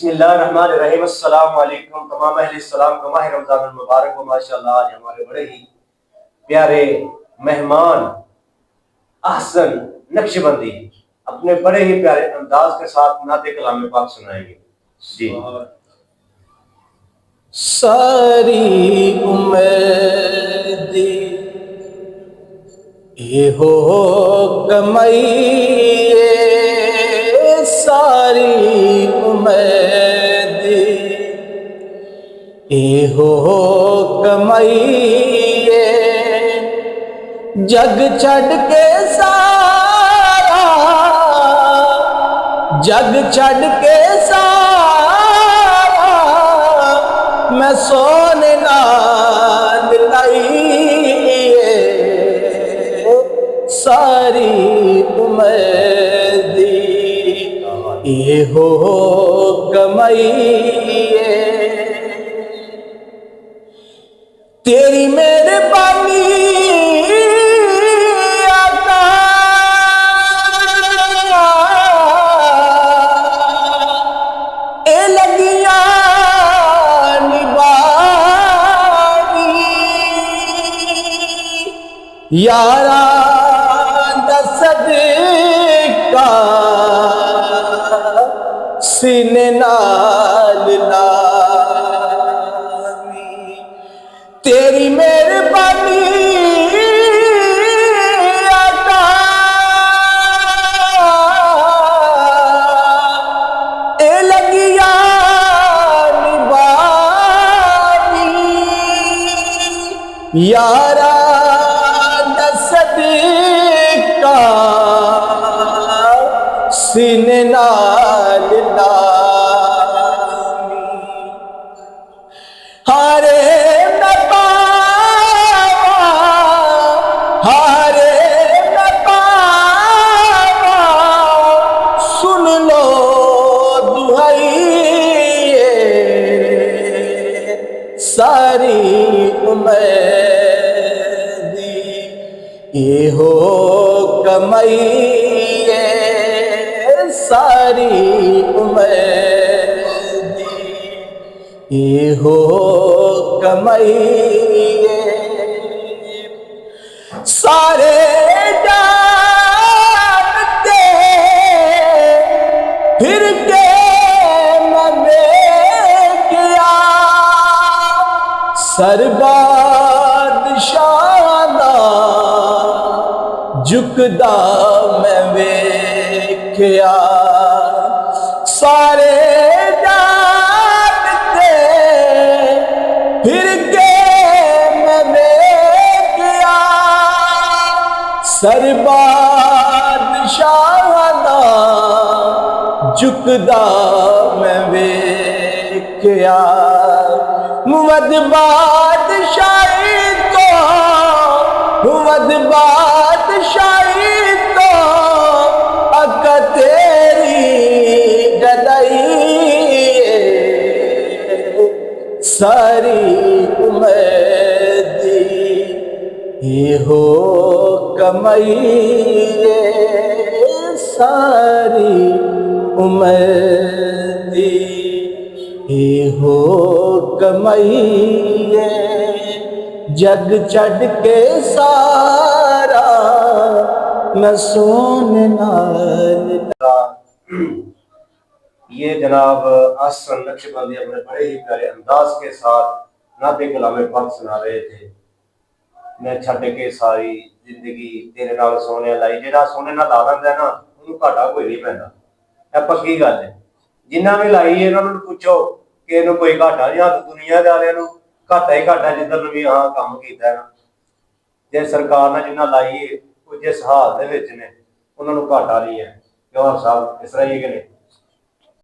बिस्मिल्लाहिर्रहमानिर्रहीम। अस्सलाम वालेकुम तमाम अहले सलाम का माह रमज़ान मुबारक हो। माशाअल्लाह आज हमारे बड़े ही प्यारे मेहमान अहसन नक्शबंदी अपने बड़े ही प्यारे अंदाज के साथ नाते कलाम पाक सुनाएंगे। जी सारी उम्र ये हो कमाई, सारी उम्र ये हो कमाई, जग छड़ के सारा, जग छड़ के सारा मैं सोने नाल लाइए, सारी उम्र ये हो कमाई, तेरी मेहरबानी आका, ए लगिया निभानी यारा सदका सीने नाल लावी, तेरी मेहरबानी आका, ए लगिया निभानी यारा सदका सीने नाल लावी, हारे मैं पावा, हारे मैं पावा, सुन लो दुहाई, सारी उम्र ये हो कमाई, सारी उम्र ये हो कमाई, सारे जानते फिर के मैं क्या सरबादशाह झुकदा मैं वेख्या, सारे जानते फिर के मैं वेख्या सरबादशाह झुकदा मैं वेख्या, मुवद बादशाही तो, मुवद बादशाही तो अक तेरी गदाई, सारी उम्र ये हो कमाई, सारी उम्र ये हो कमाई, जग छड़ के सारा मैं सोने नाल। ये जनाब अहसन नक्शबंदी अपने बड़े ही प्यारे अंदाज के साथ नाते कलाम पाक सुना रहे थे। मैं छड़ के सारी जिंदगी तेरे नाल सोने लाई, जेड़ा सोने नाल ला लैंदा ना उन्होंने घाटा कोई नहीं पैंदा, यह पक्की गल है। जिन्ना भी लाई है इन्होंने पूछो कि इन्हों कोई घाटा नहीं, हथ दुनिया वाले घाटा ही घाटा जिधर भी हाँ काम किया ना, जे सरकार ने जिन्ना लाई है जिस हाल ने उन्होंने घाटा नहीं है। क्यों साहब इस तरह ही कि नहीं?